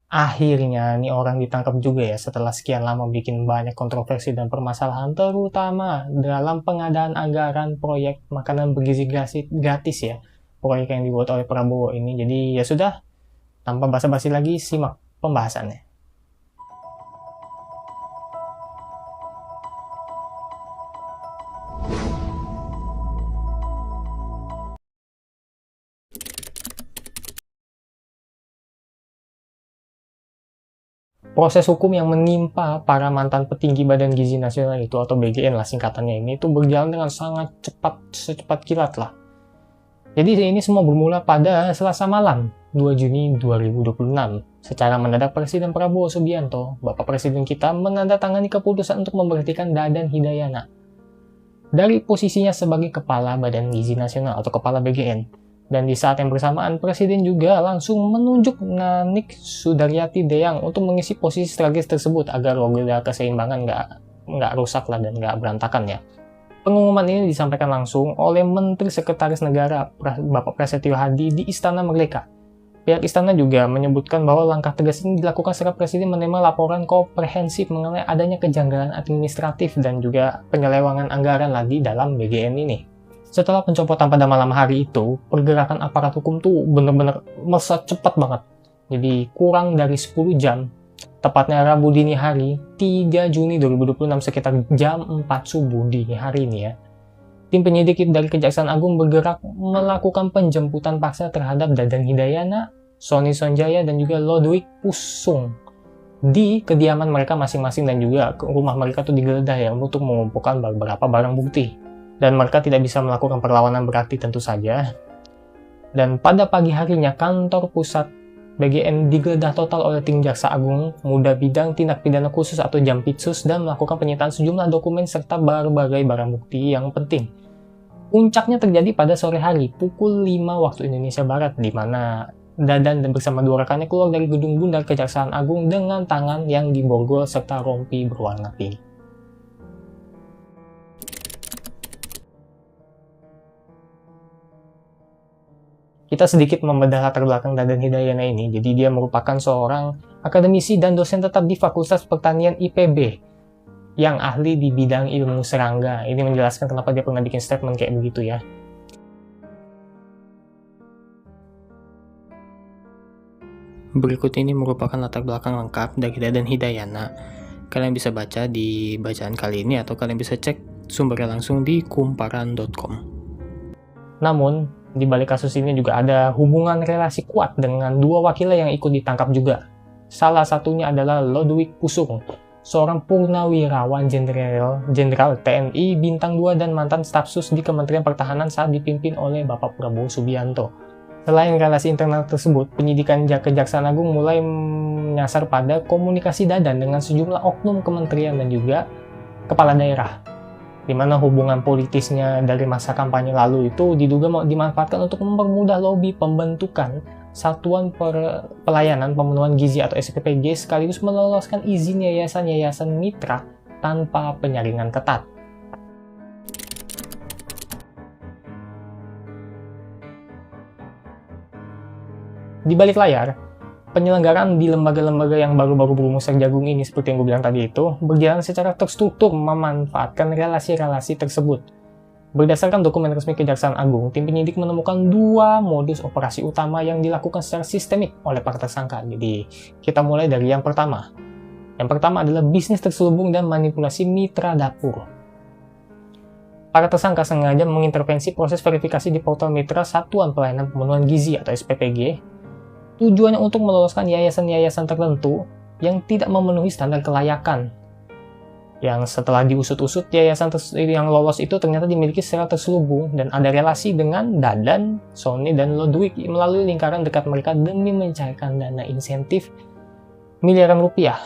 Akhirnya nih orang ditangkap juga ya setelah sekian lama bikin banyak kontroversi dan permasalahan, terutama dalam pengadaan anggaran proyek makanan bergizi gratis ya. Proyek yang dibuat oleh Prabowo ini. Jadi ya sudah, tanpa basa-basi lagi, simak pembahasannya. Proses hukum yang menimpa para mantan petinggi Badan Gizi Nasional itu, atau BGN lah singkatannya ini, itu berjalan dengan sangat cepat, secepat kilat lah. Jadi ini semua bermula pada Selasa malam, 2 Juni 2026. Secara mendadak Presiden Prabowo Subianto, Bapak Presiden kita, menandatangani keputusan untuk memberhentikan Dadan Hidayana dari posisinya sebagai Kepala Badan Gizi Nasional atau Kepala BGN. Dan di saat yang bersamaan, Presiden juga langsung menunjuk Nanik Sudaryati Deyang untuk mengisi posisi strategis tersebut agar roda keseimbangan nggak rusak lah dan nggak berantakan ya. Pengumuman ini disampaikan langsung oleh Menteri Sekretaris Negara Bapak Prasetyo Hadi di Istana Merdeka. Pihak istana juga menyebutkan bahwa langkah tegas ini dilakukan setelah Presiden menerima laporan komprehensif mengenai adanya kejanggalan administratif dan juga penyelewengan anggaran lagi dalam BGN ini. Setelah pencopotan pada malam hari itu, pergerakan aparat hukum tuh bener-bener melesat cepat banget. Jadi kurang dari 10 jam, tepatnya Rabu dini hari, 3 Juni 2026 sekitar jam 4 subuh dini hari ini ya. Tim penyidik dari Kejaksaan Agung bergerak melakukan penjemputan paksa terhadap Dadan Hidayana, Sony Sonjaya, dan juga Lodwig Pusung di kediaman mereka masing-masing, dan juga rumah mereka tuh digeledah ya untuk mengumpulkan beberapa barang bukti. Dan mereka tidak bisa melakukan perlawanan berarti tentu saja. Dan pada pagi harinya, kantor pusat BGN digeledah total oleh tim Jaksa Agung Muda Bidang Tindak Pidana Khusus atau Jampitsus dan melakukan penyitaan sejumlah dokumen serta berbagai barang bukti yang penting. Puncaknya terjadi pada sore hari, pukul 5 waktu Indonesia Barat, di mana Dadan dan bersama dua rekannya keluar dari gedung bundar Kejaksaan Agung dengan tangan yang diborgol serta rompi berwarna pink. Kita sedikit membedah latar belakang Dadan Hidayana ini. Jadi dia merupakan seorang akademisi dan dosen tetap di Fakultas Pertanian IPB yang ahli di bidang ilmu serangga. Ini menjelaskan kenapa dia pernah bikin statement kayak begitu ya. Berikut ini merupakan latar belakang lengkap dari Dadan Hidayana. Kalian bisa baca di bacaan kali ini atau kalian bisa cek sumbernya langsung di kumparan.com. Namun, di balik kasus ini juga ada hubungan relasi kuat dengan dua wakilnya yang ikut ditangkap juga. Salah satunya adalah Lodwig Pusung, seorang purnawirawan jenderal TNI Bintang 2 dan mantan staf sus di Kementerian Pertahanan saat dipimpin oleh Bapak Prabowo Subianto. Selain relasi internal tersebut, penyidikan Kejaksaan Agung mulai menyasar pada komunikasi Dadan dengan sejumlah oknum kementerian dan juga kepala daerah, di mana hubungan politisnya dari masa kampanye lalu itu diduga dimanfaatkan untuk mempermudah lobi pembentukan Satuan Pelayanan Pemenuhan Gizi atau SPPG sekaligus meloloskan izin yayasan-yayasan mitra tanpa penyaringan ketat. Di balik layar, penyelenggaraan di lembaga-lembaga yang baru-baru bermusik jagung ini seperti yang gue bilang tadi itu berjalan secara terstruktur memanfaatkan relasi-relasi tersebut. Berdasarkan dokumen resmi Kejaksaan Agung, tim penyidik menemukan dua modus operasi utama yang dilakukan secara sistemik oleh para tersangka. Jadi kita mulai dari yang pertama. Yang pertama adalah bisnis terselubung dan manipulasi mitra dapur. Para tersangka sengaja mengintervensi proses verifikasi di portal mitra Satuan Pelayanan Pemenuhan Gizi atau SPPG. Tujuannya untuk meloloskan yayasan-yayasan tertentu yang tidak memenuhi standar kelayakan. Yang setelah diusut-usut, yayasan yang lolos itu ternyata dimiliki secara terselubung dan ada relasi dengan Dadan, Sony, dan Lodwig melalui lingkaran dekat mereka demi mencairkan dana insentif miliaran rupiah.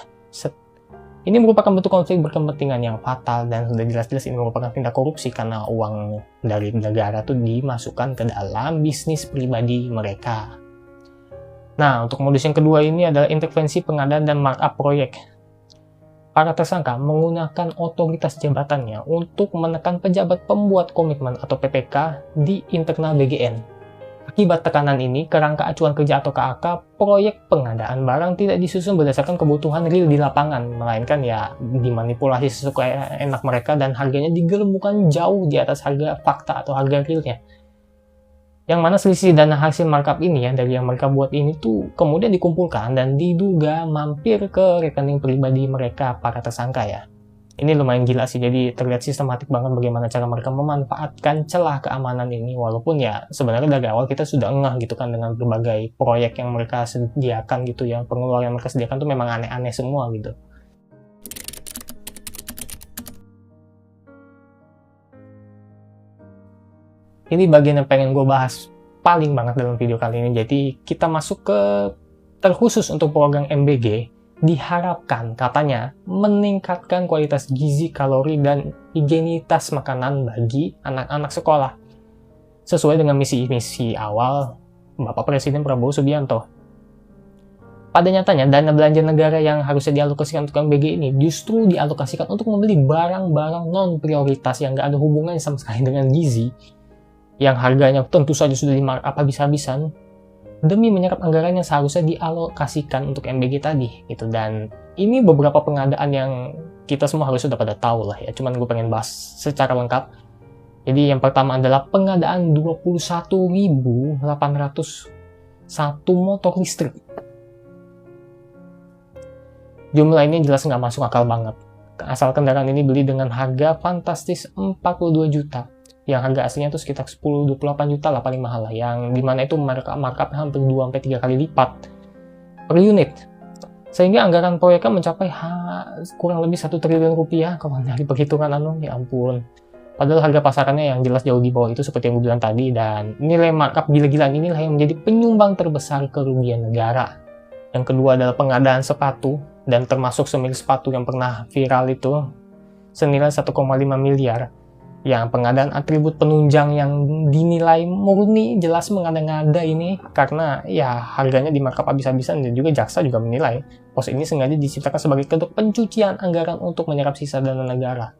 Ini merupakan bentuk konflik berkepentingan yang fatal dan sudah jelas-jelas ini merupakan tindak korupsi karena uang dari negara itu dimasukkan ke dalam bisnis pribadi mereka. Nah, untuk modus yang kedua ini adalah intervensi pengadaan dan markup proyek. Para tersangka menggunakan otoritas jabatannya untuk menekan pejabat pembuat komitmen atau PPK di internal BGN. Akibat tekanan ini, kerangka acuan kerja atau KAK, proyek pengadaan barang tidak disusun berdasarkan kebutuhan real di lapangan, melainkan ya dimanipulasi sesuai enak mereka dan harganya digelembungkan jauh di atas harga fakta atau harga realnya. Yang mana selisih dana hasil markup ini ya, dari yang mereka buat ini tuh kemudian dikumpulkan dan diduga mampir ke rekening pribadi mereka, para tersangka ya. Ini lumayan gila sih, jadi terlihat sistematik banget bagaimana cara mereka memanfaatkan celah keamanan ini, walaupun ya sebenarnya dari awal kita sudah ngeh gitu kan dengan berbagai proyek yang mereka sediakan gitu ya, pengeluaran yang mereka sediakan tuh memang aneh-aneh semua gitu. Ini bagian yang pengen gue bahas paling banget dalam video kali ini, jadi kita masuk ke terkhusus untuk program MBG. Diharapkan katanya meningkatkan kualitas gizi, kalori, dan higienitas makanan bagi anak-anak sekolah. Sesuai dengan misi-misi awal Bapak Presiden Prabowo Subianto. Pada nyatanya, dana belanja negara yang harusnya dialokasikan untuk MBG ini justru dialokasikan untuk membeli barang-barang non-prioritas yang gak ada hubungannya sama sekali dengan gizi, yang harganya tentu saja sudah di-markup habis-habisan, demi menyerap anggaran yang seharusnya dialokasikan untuk MBG tadi gitu. Dan ini beberapa pengadaan yang kita semua harus sudah pada tahu lah ya, cuman gue pengen bahas secara lengkap. Jadi yang pertama adalah pengadaan 21.801 motor listrik. Jumlah ini jelas nggak masuk akal banget, asal kendaraan ini beli dengan harga fantastis 42 juta. Yang harga aslinya itu sekitar 10-28 juta lah paling mahal lah, yang dimana itu markup hampir 2-3 kali lipat per unit, sehingga anggaran proyeknya mencapai kurang lebih 1 triliun rupiah kalau dari perhitungan ya ampun. Padahal harga pasarannya yang jelas jauh di bawah itu seperti yang gue bilang tadi, dan nilai markup gila-gilaan inilah yang menjadi penyumbang terbesar kerugian negara. Yang kedua adalah pengadaan sepatu, dan termasuk semilik sepatu yang pernah viral itu senilai 1,5 miliar. Yang pengadaan atribut penunjang yang dinilai murni jelas mengada-ngada ini, karena ya harganya di markup habis-habisan, dan juga jaksa juga menilai pos ini sengaja diciptakan sebagai bentuk pencucian anggaran untuk menyerap sisa dana negara.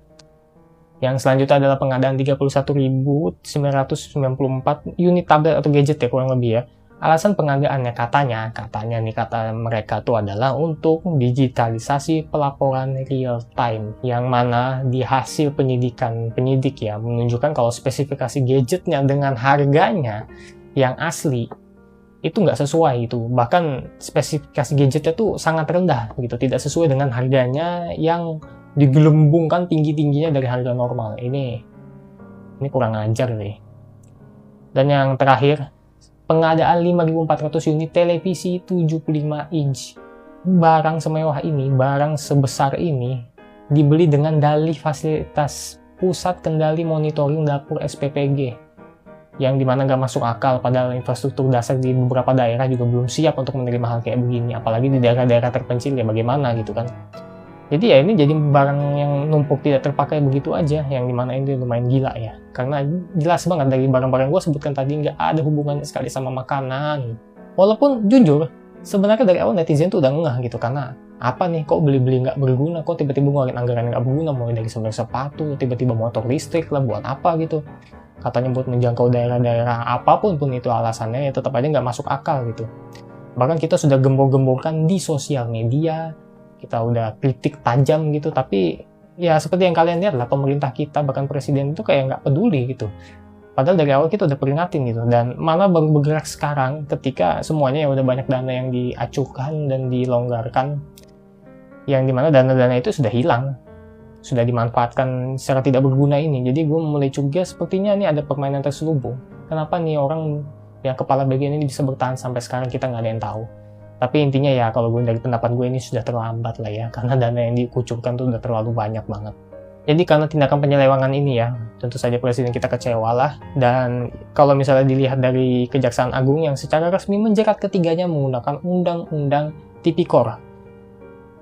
Yang selanjutnya adalah pengadaan 31.994 unit tablet atau gadget ya kurang lebih ya. Alasan pengadaannya katanya nih kata mereka itu adalah untuk digitalisasi pelaporan real time, yang mana di hasil penyidik ya menunjukkan kalau spesifikasi gadgetnya dengan harganya yang asli itu nggak sesuai itu, bahkan spesifikasi gadgetnya tuh sangat rendah gitu, tidak sesuai dengan harganya yang digelembungkan tinggi-tingginya dari harga normal. Ini kurang ajar deh. Dan yang terakhir, pengadaan 5.400 unit televisi 75 inch. Barang semewah ini, barang sebesar ini, dibeli dengan dalih fasilitas pusat kendali monitoring dapur SPPG, yang dimana gak masuk akal, padahal infrastruktur dasar di beberapa daerah juga belum siap untuk menerima hal kayak begini, apalagi di daerah-daerah terpencil ya bagaimana gitu kan. Jadi ya ini jadi barang yang numpuk tidak terpakai begitu aja, yang dimana ini lumayan gila ya. Karena jelas banget dari barang-barang gue sebutkan tadi nggak ada hubungannya sekali sama makanan. Walaupun jujur, sebenarnya dari awal netizen tuh udah ngeh gitu, karena apa nih kok beli-beli nggak berguna, kok tiba-tiba ngeluarin anggaran nggak berguna, mulai dari sepatu, tiba-tiba motor listrik lah, buat apa gitu. Katanya buat menjangkau daerah-daerah, apapun pun itu alasannya ya tetap aja nggak masuk akal gitu. Bahkan kita sudah gembor-gemborkan di sosial media, kita udah kritik tajam gitu, tapi ya seperti yang kalian lihat lah, pemerintah kita bahkan presiden itu kayak nggak peduli gitu. Padahal dari awal kita udah peringatin gitu, dan malah baru bergerak sekarang ketika semuanya ya udah banyak dana yang diacuhkan dan dilonggarkan, yang dimana dana-dana itu sudah hilang, sudah dimanfaatkan secara tidak berguna ini. Jadi gue mulai curiga sepertinya ini ada permainan terselubung. Kenapa nih orang yang kepala bagian ini bisa bertahan sampai sekarang, kita nggak ada yang tahu. Tapi intinya ya kalau gue dari pendapat gue ini sudah terlambat lah ya, karena dana yang dikucurkan tuh udah terlalu banyak banget. Jadi karena tindakan penyelewangan ini ya, tentu saja presiden kita kecewa lah. Dan kalau misalnya dilihat dari Kejaksaan Agung yang secara resmi menjerat ketiganya menggunakan Undang-Undang Tipikor.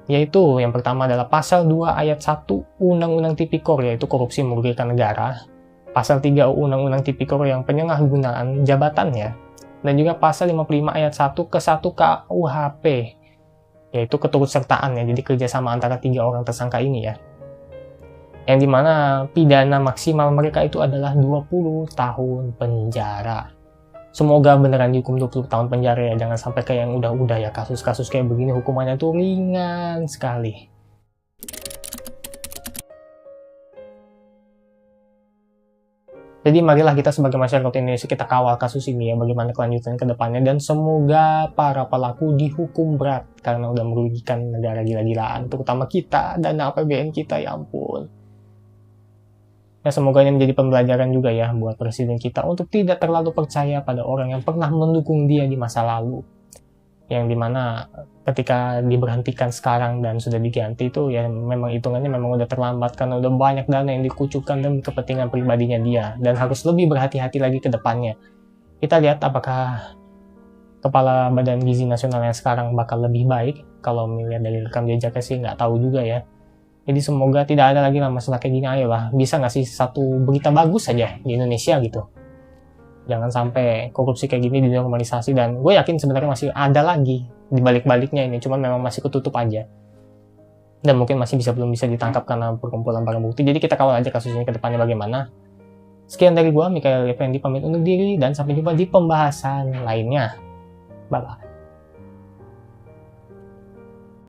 Yaitu yang pertama adalah Pasal 2 Ayat 1 Undang-Undang Tipikor, yaitu korupsi merugikan negara. Pasal 3 Undang-Undang Tipikor yang penyalahgunaan jabatannya. Dan juga pasal 55 ayat 1 ke 1 KUHP, yaitu keturutsertaan ya, jadi kerjasama antara 3 orang tersangka ini ya. Yang dimana pidana maksimal mereka itu adalah 20 tahun penjara. Semoga beneran dihukum 20 tahun penjara ya, jangan sampai kayak yang udah-udah ya, kasus-kasus kayak begini hukumannya tuh ringan sekali. Jadi marilah kita sebagai masyarakat Indonesia kita kawal kasus ini ya, bagaimana kelanjutan ke depannya, dan semoga para pelaku dihukum berat karena udah merugikan negara gila-gilaan, terutama kita, dana APBN kita, ya ampun. Ya semoga ini menjadi pembelajaran juga ya buat presiden kita untuk tidak terlalu percaya pada orang yang pernah mendukung dia di masa lalu. Yang dimana ketika diberhentikan sekarang dan sudah diganti itu ya memang hitungannya memang udah terlambat karena udah banyak dana yang dikucurkan demi kepentingan pribadinya dia, dan harus lebih berhati-hati lagi ke depannya. Kita lihat apakah Kepala Badan Gizi Nasional yang sekarang bakal lebih baik. Kalau melihat dari rekam jejaknya sih nggak tahu juga ya. Jadi semoga tidak ada lagi lah masalah kayak gini. Ayolah, bisa nggak sih satu berita bagus saja di Indonesia gitu. Jangan sampai korupsi kayak gini dinormalisasi, dan gue yakin sebenarnya masih ada lagi di balik-baliknya ini, cuman memang masih ketutup aja. Dan mungkin masih belum bisa ditangkap karena perkumpulan barang bukti. Jadi kita kawal aja kasus ini ke depannya bagaimana. Sekian dari gue, Mikael Effendi pamit undur diri, dan sampai jumpa di pembahasan lainnya. Bye-bye.